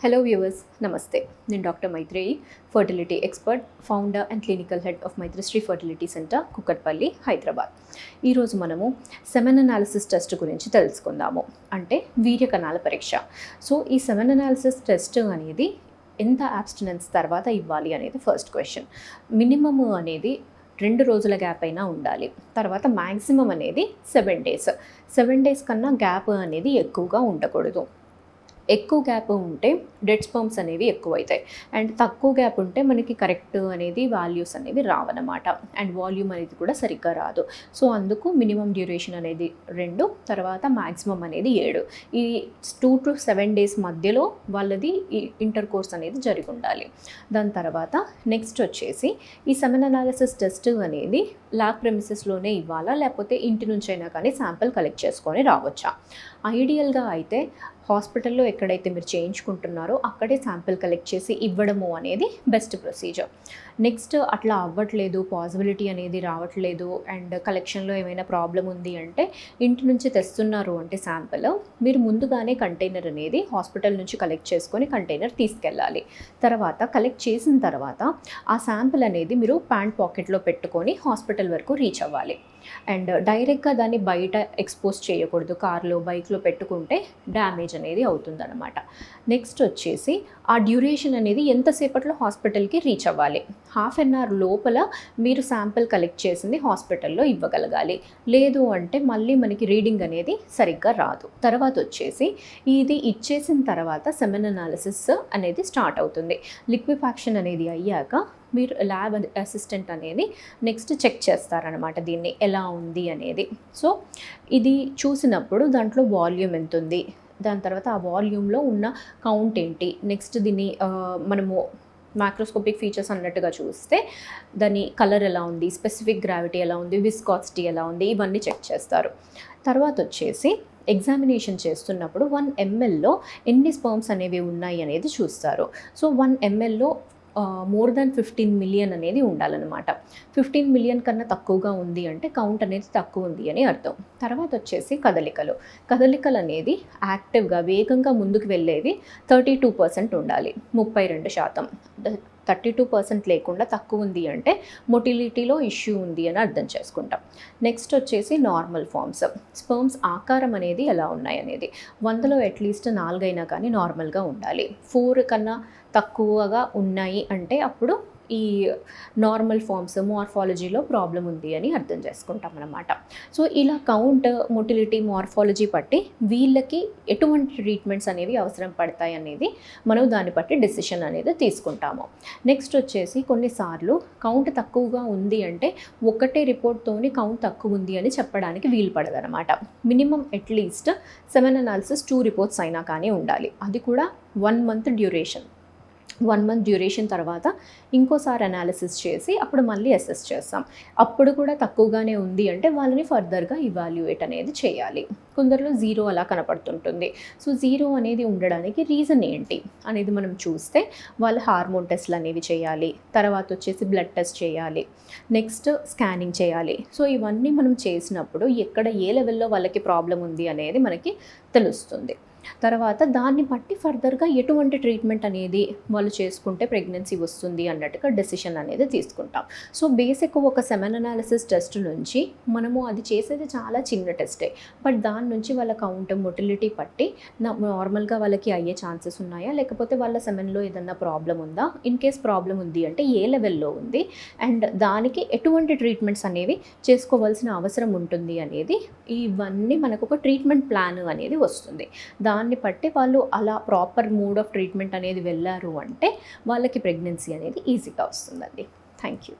Hello viewers, నమస్తే. నేను doctor Maitreyi, fertility expert, founder and clinical head of Maitrisri fertility centre, Kukatpally, Hyderabad. ఈరోజు మనము సెమెన్ అనాలిసిస్ టెస్ట్ గురించి తెలుసుకుందాము, అంటే వీర్యకణాల పరీక్ష. సో ఈ సెమెన్ అనాలిసిస్ టెస్ట్ అనేది ఎంత అబ్స్టినెన్స్ తర్వాత ఇవ్వాలి అనేది ఫస్ట్ క్వశ్చన్. మినిమమ్ అనేది 2 రోజుల గ్యాప్ అయినా ఉండాలి. తర్వాత మ్యాక్సిమం అనేది 7 డేస్. 7 డేస్ కన్నా గ్యాప్ అనేది ఎక్కువగా ఉండకూడదు. ఎక్కువ గ్యాప్ ఉంటే డెడ్ స్పర్మ్స్ అనేవి ఎక్కువ అవుతాయి, అండ్ తక్కువ గ్యాప్ ఉంటే మనకి కరెక్ట్ అనేది వాల్యూస్ అనేవి రావన్నమాట, అండ్ వాల్యూమ్ అనేది కూడా సరిగ్గా రాదు. సో అందుకు మినిమం డ్యూరేషన్ అనేది 2, తర్వాత మ్యాక్సిమం అనేది 7. ఈ 2 to 7 డేస్ మధ్యలో వాళ్ళది ఈ ఇంటర్ కోర్స్ అనేది జరిగి ఉండాలి. దాని తర్వాత నెక్స్ట్ వచ్చేసి ఈ సెమెన్ అనాలిసిస్ టెస్ట్ అనేది ల్యాబ్ ప్రెమిసెస్లోనే ఇవ్వాలా, లేకపోతే ఇంటి నుంచైనా కానీ శాంపిల్ కలెక్ట్ చేసుకొని రావచ్చా? ఐడియల్గా అయితే హాస్పిటల్లో ఎక్కడైతే మీరు చేయించుకుంటున్నారో అక్కడే శాంపిల్ కలెక్ట్ చేసి ఇవ్వడము అనేది బెస్ట్ ప్రొసీజర్. నెక్స్ట్ అట్లా అవ్వట్లేదు, పాసిబిలిటీ అనేది రావట్లేదు, అండ్ కలెక్షన్లో ఏమైనా ప్రాబ్లం ఉంది అంటే ఇంటి నుంచి తెస్తున్నారు అంటే శాంపిల్, మీరు ముందుగానే కంటైనర్ అనేది హాస్పిటల్ నుంచి కలెక్ట్ చేసుకొని కంటైనర్ తీసుకెళ్ళాలి. తర్వాత కలెక్ట్ చేసిన తర్వాత ఆ శాంపిల్ అనేది మీరు ప్యాంట్ పాకెట్లో పెట్టుకొని హాస్పిటల్ వరకు రీచ్ అవ్వాలి. అండ్ డైరెక్ట్గా దాన్ని బయట ఎక్స్పోజ్ చేయకూడదు. కార్లో, బైక్లో పెట్టుకుంటే డ్యామేజ్ అనేది అవుతుందన్నమాట. నెక్స్ట్ వచ్చేసి ఆ డ్యూరేషన్ అనేది ఎంతసేపట్లో హాస్పిటల్కి రీచ్ అవ్వాలి. 1/2 అవర్ లోపల మీరు శాంపిల్ కలెక్ట్ చేసింది హాస్పిటల్లో ఇవ్వగలగాలి. లేదు అంటే మళ్ళీ మనకి రీడింగ్ అనేది సరిగ్గా రాదు. తర్వాత వచ్చేసి ఇది ఇచ్చేసిన తర్వాత సెమెన్ అనాలిసిస్ అనేది స్టార్ట్ అవుతుంది. లిక్విఫాక్షన్ అనేది అయ్యాక మీరు ల్యాబ్ అసిస్టెంట్ అనేది నెక్స్ట్ చెక్ చేస్తారనమాట దీన్ని ఎలా ఉంది అనేది. సో ఇది చూసినప్పుడు దాంట్లో వాల్యూమ్ ఎంత ఉంది, దాని తర్వాత ఆ వాల్యూమ్లో ఉన్న కౌంట్ ఏంటి, నెక్స్ట్ దీన్ని మనము మైక్రోస్కోపిక్ ఫీచర్స్ అన్నట్టుగా చూస్తే దాని కలర్ ఎలా ఉంది, స్పెసిఫిక్ గ్రావిటీ ఎలా ఉంది, విస్కాసిటీ ఎలా ఉంది, ఇవన్నీ చెక్ చేస్తారు. తర్వాత వచ్చేసి ఎగ్జామినేషన్ చేస్తున్నప్పుడు 1 mlలో ఎన్ని స్పర్మ్స్ అనేవి ఉన్నాయి అనేది చూస్తారు. సో 1 mlలో మోర్ దాన్ 15 మిలియన్ అనేది ఉండాలన్నమాట. 15 మిలియన్ కన్నా తక్కువగా ఉంది అంటే కౌంట్ అనేది తక్కువ ఉంది అని అర్థం. తర్వాత వచ్చేసి కదలికలు అనేది యాక్టివ్గా వేగంగా ముందుకు వెళ్ళేవి 32% ఉండాలి, 32%. 32% లేకుండా తక్కువ ఉంది అంటే మొటిలిటీలో ఇష్యూ ఉంది అని అర్థం చేసుకుంటాం. నెక్స్ట్ వచ్చేసి నార్మల్ ఫామ్స్, స్పర్మ్స్ ఆకారం అనేది ఎలా ఉన్నాయి అనేది 100లో అట్లీస్ట్ 4 అయినా కానీ నార్మల్గా ఉండాలి. 4 కన్నా తక్కువగా ఉన్నాయి అంటే అప్పుడు ఈ నార్మల్ ఫామ్స్, మార్ఫాలజీలో ప్రాబ్లం ఉంది అని అర్థం చేసుకుంటాం అన్నమాట. సో ఇలా కౌంట్, మొటిలిటీ, మార్ఫాలజీ బట్టి వీళ్ళకి ఎటువంటి ట్రీట్మెంట్స్ అనేవి అవసరం పడతాయి అనేది మనం దాన్ని బట్టి డెసిషన్ అనేది తీసుకుంటాము. నెక్స్ట్ వచ్చేసి కొన్నిసార్లు కౌంట్ తక్కువగా ఉంది అంటే ఒకటే రిపోర్ట్తోని కౌంట్ తక్కువ ఉంది అని చెప్పడానికి వీలు పడదనమాట. Minimum at least semen analysis 2 reports అయినా కానీ ఉండాలి. అది కూడా 1 మంత్ డ్యూరేషన్. 1 మంత్ డ్యూరేషన్ తర్వాత ఇంకోసారి అనాలిసిస్ చేసి అప్పుడు మళ్ళీ అసెస్ చేస్తాం. అప్పుడు కూడా తక్కువగానే ఉంది అంటే వాళ్ళని ఫర్దర్గా ఇవాల్యుయేట్ అనేది చేయాలి. కొందరిలో 0 అలా కనపడుతుంటుంది. సో 0 అనేది ఉండడానికి రీజన్ ఏంటి అనేది మనం చూస్తే వాళ్ళు హార్మోన్ టెస్ట్లు అనేవి చేయాలి, తర్వాత వచ్చేసి బ్లడ్ టెస్ట్ చేయాలి, నెక్స్ట్ స్కానింగ్ చేయాలి. సో ఇవన్నీ మనం చేసినప్పుడు ఎక్కడ ఏ లెవెల్లో వాళ్ళకి ప్రాబ్లం ఉంది అనేది మనకి తెలుస్తుంది. తర్వాత దాన్ని బట్టి ఫర్దర్గా ఎటువంటి ట్రీట్మెంట్ అనేది వాళ్ళు చేసుకుంటే ప్రెగ్నెన్సీ వస్తుంది అన్నట్టుగా డెసిషన్ అనేది తీసుకుంటాం. సో బేసిక్ ఒక సెమెన్ అనాలిసిస్ టెస్ట్ నుంచి మనము అది చేసేది చాలా చిన్న టెస్టే, బట్ దాని నుంచి వాళ్ళ కౌంట్, మొటిలిటీ పట్టి నార్మల్గా వాళ్ళకి అయ్యే ఛాన్సెస్ ఉన్నాయా, లేకపోతే వాళ్ళ సెమెన్లో ఏదన్నా ప్రాబ్లం ఉందా, ఇన్ కేస్ ప్రాబ్లం ఉంది అంటే ఏ లెవెల్లో ఉంది, అండ్ దానికి ఎటువంటి ట్రీట్మెంట్స్ అనేవి చేసుకోవాల్సిన అవసరం ఉంటుంది అనేది, ఇవన్నీ మనకు ఒక ట్రీట్మెంట్ ప్లాన్ అనేది వస్తుంది. దాన్ని బట్టి వాళ్ళు అలా ప్రాపర్ మోడ్ ఆఫ్ ట్రీట్మెంట్ అనేది వెళ్ళారు అంటే వాళ్ళకి ప్రెగ్నెన్సీ అనేది ఈజీగా వస్తుందండి. Thank you.